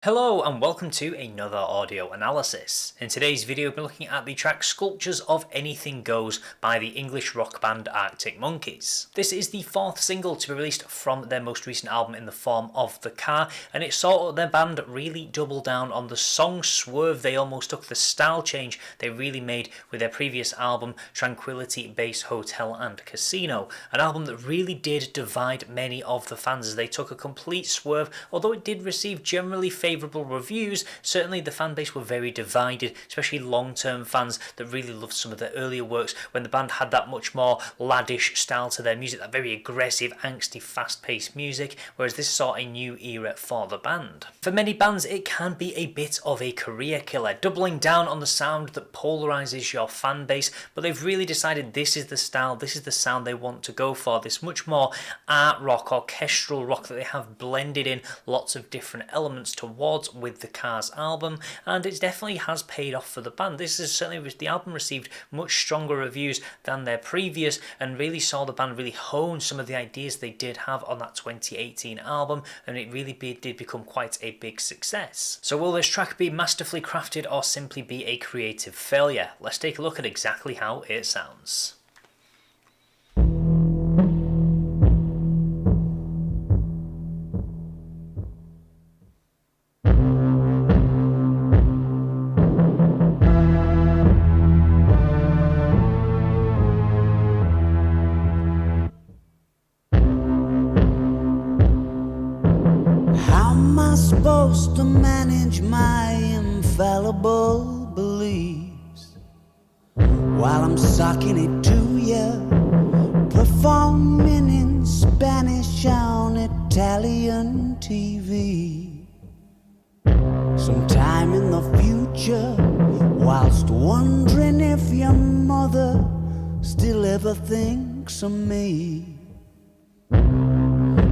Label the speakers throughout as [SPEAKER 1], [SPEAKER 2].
[SPEAKER 1] Hello and welcome to another audio analysis. In today's video we're looking at the track Sculptures of Anything Goes by the English rock band Arctic Monkeys. This is the fourth single to be released from their most recent album In the Form of the Car, and it saw their band really double down on the song swerve. They almost took the style change they really made with their previous album Tranquility Base Hotel and Casino, an album that really did divide many of the fans as they took a complete swerve. Although it did receive generally favourable reviews, certainly the fan base were very divided, especially long-term fans that really loved some of their earlier works when the band had that much more laddish style to their music, that very aggressive, angsty, fast-paced music, whereas this saw a new era for the band. For many bands it can be a bit of a career killer, doubling down on the sound that polarises your fan base, but they've really decided this is the style, this is the sound they want to go for, this much more art rock, orchestral rock that they have blended in lots of different elements towards with the Cars album, and it definitely has paid off for the band. This is certainly, the album received much stronger reviews than their previous and really saw the band really hone some of the ideas they did have on that 2018 album, and it really did become quite a big success. So will this track be masterfully crafted or simply be a creative failure? Let's take a look at exactly how it sounds.
[SPEAKER 2] Supposed to manage my infallible beliefs while I'm sucking it to you, performing in Spanish on Italian TV. Sometime in the future, whilst wondering if your mother still ever thinks of me.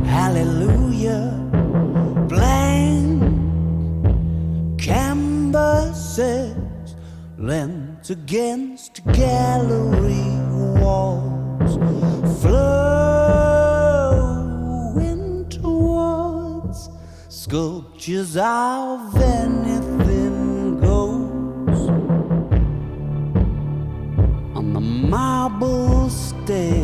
[SPEAKER 2] Hallelujah. Blank canvases lent against gallery walls, flowing towards sculptures of anything goes on the marble stairs.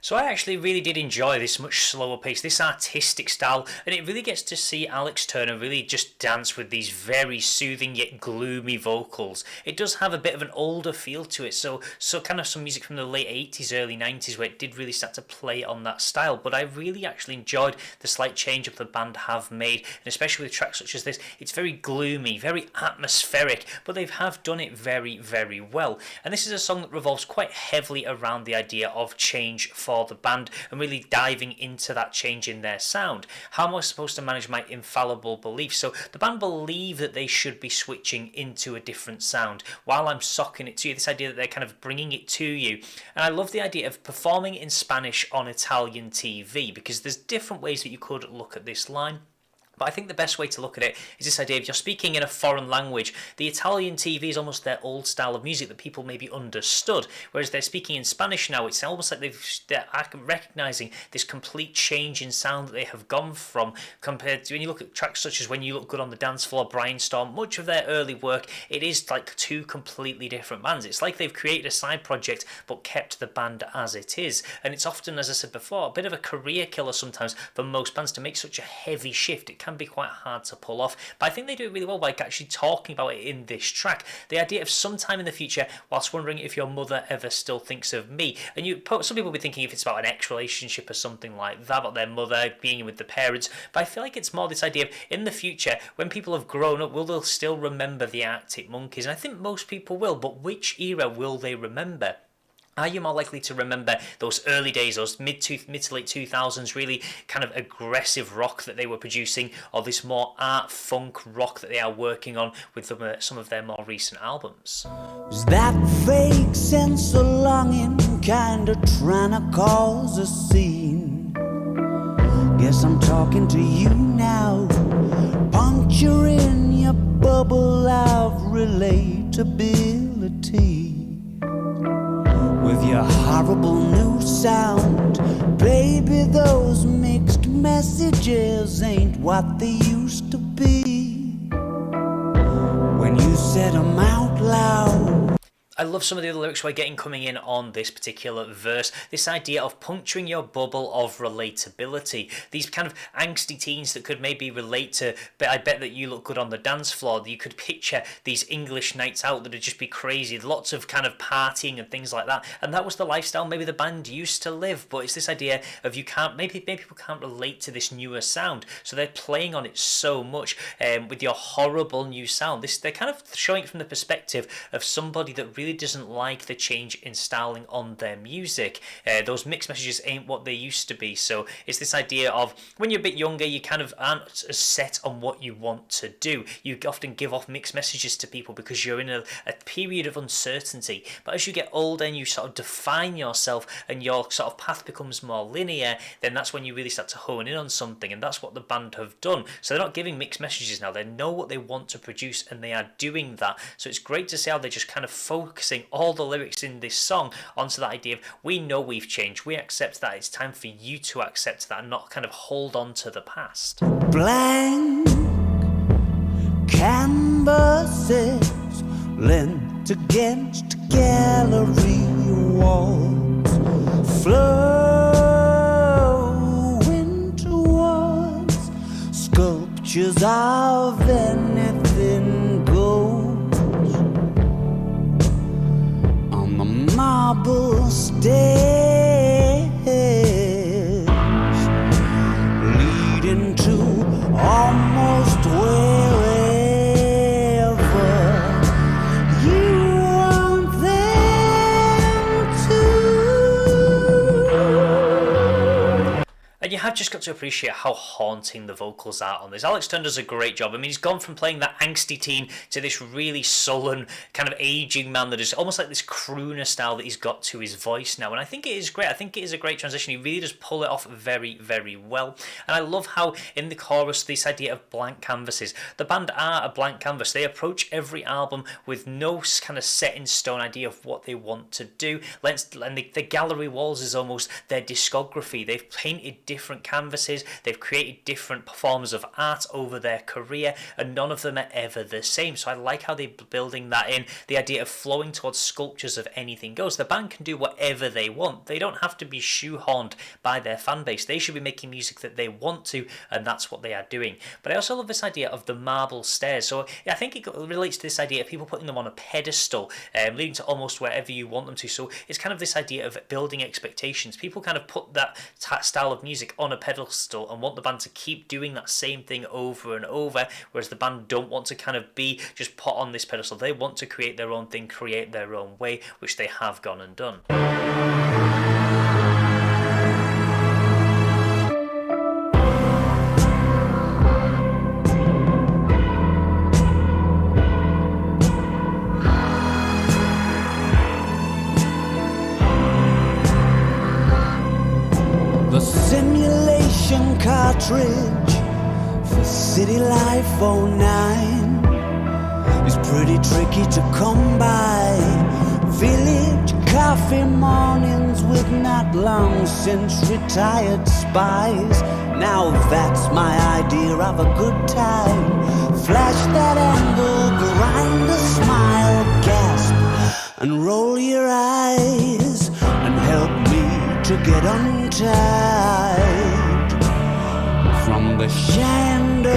[SPEAKER 1] So I actually really did enjoy this much slower pace, this artistic style, and it really gets to see Alex Turner really just dance with these very soothing yet gloomy vocals. It does have a bit of an older feel to it, so kind of some music from the late 80s, early 90s where it did really start to play on that style, but I really actually enjoyed the slight change up the band have made, and especially with tracks such as this. It's very gloomy, very atmospheric, but they have done it very, very well. And this is a song that revolves quite heavily around the idea of change for the band and really diving into that change in their sound. How am I supposed to manage my infallible beliefs? So the band believe that they should be switching into a different sound while I'm socking it to you, this idea that they're kind of bringing it to you. And I love the idea of performing in Spanish on Italian TV, because there's different ways that you could look at this line. But I think the best way to look at it is this idea of you're speaking in a foreign language. The Italian TV is almost their old style of music that people maybe understood, whereas they're speaking in Spanish now. It's almost like they're recognising this complete change in sound that they have gone from, compared to when you look at tracks such as When You Look Good on the Dance Floor, Brainstorm, much of their early work, it is like two completely different bands. It's like they've created a side project but kept the band as it is. And it's often, as I said before, a bit of a career killer sometimes for most bands to make such a heavy shift. It can be quite hard to pull off, but I think they do it really well by actually talking about it in this track. The idea of sometime in the future, whilst wondering if your mother ever still thinks of me, and some people will be thinking if it's about an ex-relationship or something like that, about their mother being with the parents, but I feel like it's more this idea of in the future, when people have grown up, will they still remember the Arctic Monkeys? And I think most people will, but which era will they remember? Are you more likely to remember those early days, those mid to late 2000s, really kind of aggressive rock that they were producing, or this more art funk rock that they are working on with some of their more recent albums?
[SPEAKER 2] Is that vague sense of longing kinda trying to cause a scene? Guess I'm talking to you now, puncturing your bubble of relatability. With your horrible new sound, baby, those mixed messages messages ain't what they used to be. When you said 'em out loud.
[SPEAKER 1] I love some of the other lyrics we're getting coming in on this particular verse. This idea of puncturing your bubble of relatability. These kind of angsty teens that could maybe relate to, but I bet that you look good on the dance floor. You could picture these English nights out that would just be crazy. Lots of kind of partying and things like that. And that was the lifestyle maybe the band used to live. But it's this idea of maybe people can't relate to this newer sound. So they're playing on it so much with your horrible new sound. They're kind of showing it from the perspective of somebody that really doesn't like the change in styling on their music. Those mixed messages ain't what they used to be. So it's this idea of when you're a bit younger, you kind of aren't as set on what you want to do. You often give off mixed messages to people because you're in a period of uncertainty. But as you get older and you sort of define yourself and your sort of path becomes more linear, then that's when you really start to hone in on something. And that's what the band have done. So they're not giving mixed messages now. They know what they want to produce and they are doing that. So it's great to see how they're just kind of focusing all the lyrics in this song onto that idea of we know we've changed, we accept that, it's time for you to accept that and not kind of hold on to the past.
[SPEAKER 2] Blank canvases lent against gallery walls, flowing towards sculptures of anything goes. On the marble stairs leading to almost wherever you want them to.
[SPEAKER 1] And you have just got to appreciate how haunting the vocals are on this. Alex Turner does a great job. I mean, he's gone from playing that angsty teen to this really sullen, kind of aging man that is almost like this crooner style that he's got to his voice now. And I think it is great. I think it is a great transition. He really does pull it off very, very well. And I love how in the chorus, this idea of blank canvases. The band are a blank canvas. They approach every album with no kind of set in stone idea of what they want to do. And the gallery walls is almost their discography. They've painted different canvases, they've created different forms of art over their career, and none of them are ever the same. So I like how they're building that in, the idea of flowing towards sculptures of anything goes. The band can do whatever they want. They don't have to be shoehorned by their fan base. They should be making music that they want to, and that's what they are doing. But I also love this idea of the marble stairs. So I think it relates to this idea of people putting them on a pedestal, leading to almost wherever you want them to. So it's kind of this idea of building expectations. People kind of put that style of music on a pedestal and want the band to keep doing that same thing over and over, whereas the band don't want to kind of be just put on this pedestal. They want to create their own thing, create their own way, which they have gone and done.
[SPEAKER 2] The simulation cartridge for City Life '09 is pretty tricky to come by. Village coffee mornings with not long since retired spies. Now that's my idea of a good time. Flash that angle, grind a smile, gasp and roll your eyes and help me to get untied from the chandelier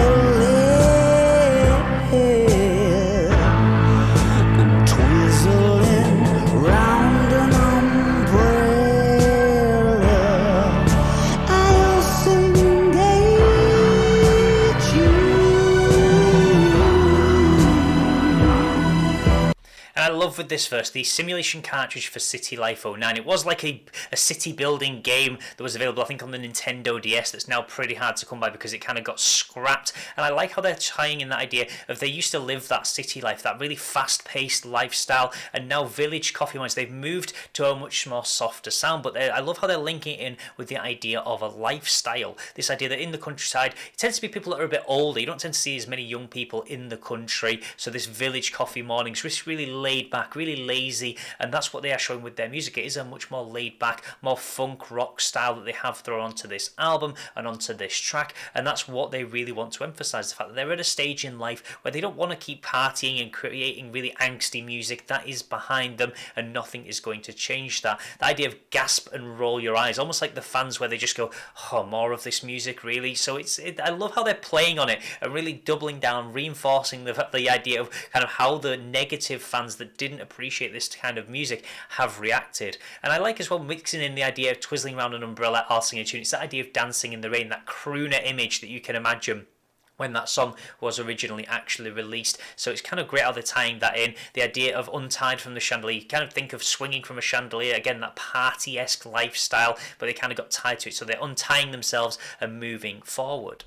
[SPEAKER 2] and twizzling round an umbrella. I'll engage you.
[SPEAKER 1] And I love with this verse, the simulation cartridge for City Life '09. It was like a city building game that was available, I think, on the Nintendo DS that's now pretty hard to come by because it kind of got scrapped. And I like how they're tying in that idea of they used to live that city life, that really fast-paced lifestyle, and now Village Coffee Wines, they've moved to a much more softer sound. But I love how they're linking it in with the idea of a lifestyle. This idea that in the countryside, it tends to be people that are a bit older. You don't tend to see as many young people in the country. So this Village Coffee Mornings, this really laid back, really lazy, and that's what they are showing with their music. It is a much more laid back, more funk rock style that they have thrown onto this album and onto this track, and that's what they really want to emphasize, the fact that they're at a stage in life where they don't want to keep partying and creating really angsty music. That is behind them, and nothing is going to change that. The idea of gasp and roll your eyes, almost like the fans where they just go, oh, more of this music, really. So I love how they're playing on it and really doubling down, reinforcing the idea of kind of how the negative fans that didn't appreciate this kind of music have reacted. And I like as well mixing in the idea of twizzling around an umbrella or singing a tune. It's that idea of dancing in the rain, that crooner image that you can imagine when that song was originally actually released. So it's kind of great how they're tying that in. The idea of untied from the chandelier, you kind of think of swinging from a chandelier, again, that party-esque lifestyle, but they kind of got tied to it. So they're untying themselves and moving forward.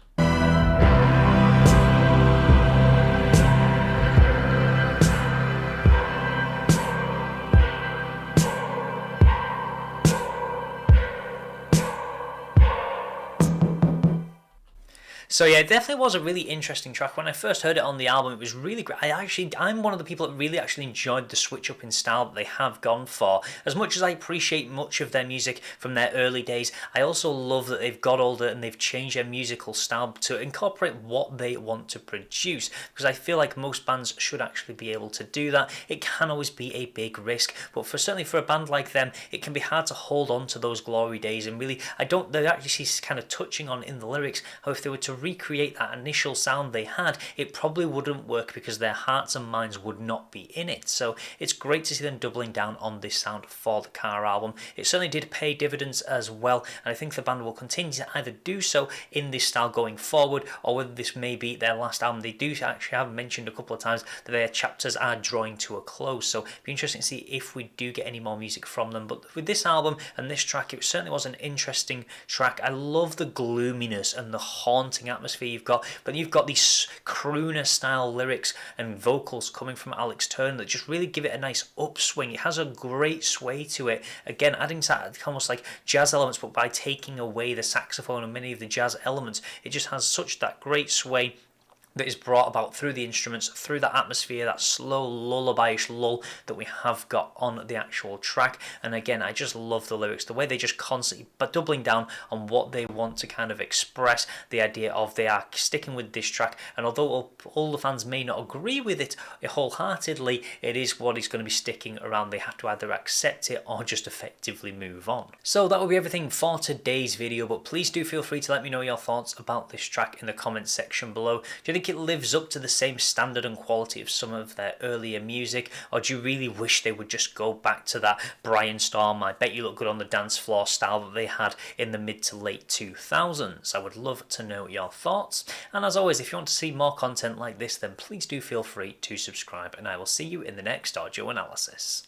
[SPEAKER 1] So yeah, it definitely was a really interesting track. When I first heard it on the album, it was really great. I'm one of the people that really actually enjoyed the switch up in style that they have gone for. As much as I appreciate much of their music from their early days, I also love that they've got older and they've changed their musical style to incorporate what they want to produce. Because I feel like most bands should actually be able to do that. It can always be a big risk, but certainly for a band like them, it can be hard to hold on to those glory days. And really, they're actually kind of touching on in the lyrics how if they were to recreate that initial sound they had, it probably wouldn't work because their hearts and minds would not be in it. So it's great to see them doubling down on this sound for the Car album. It certainly did pay dividends as well, and I think the band will continue to either do so in this style going forward, or whether this may be their last album. They do actually have mentioned a couple of times that their chapters are drawing to a close, so it'll be interesting to see if we do get any more music from them. But with this album and this track, it certainly was an interesting track. I love the gloominess and the haunting atmosphere you've got, but you've got these crooner style lyrics and vocals coming from Alex Turner that just really give it a nice upswing. It has a great sway to it, again adding to that almost like jazz elements, but by taking away the saxophone and many of the jazz elements, it just has such that great sway that is brought about through the instruments, through that atmosphere, that slow lullaby-ish lull that we have got on the actual track. And again, I just love the lyrics, the way they just constantly but doubling down on what they want to kind of express, the idea of they are sticking with this track, and although all the fans may not agree with it wholeheartedly, it is what is going to be sticking around. They have to either accept it or just effectively move on. So that will be everything for today's video, but please do feel free to let me know your thoughts about this track in the comments section below. Do you think it lives up to the same standard and quality of some of their earlier music, or do you really wish they would just go back to that Brian Storm, I Bet You Look Good on the Dance Floor style that they had in the mid to late 2000s? I would love to know your thoughts, and as always, if you want to see more content like this, then please do feel free to subscribe, and I will see you in the next audio analysis.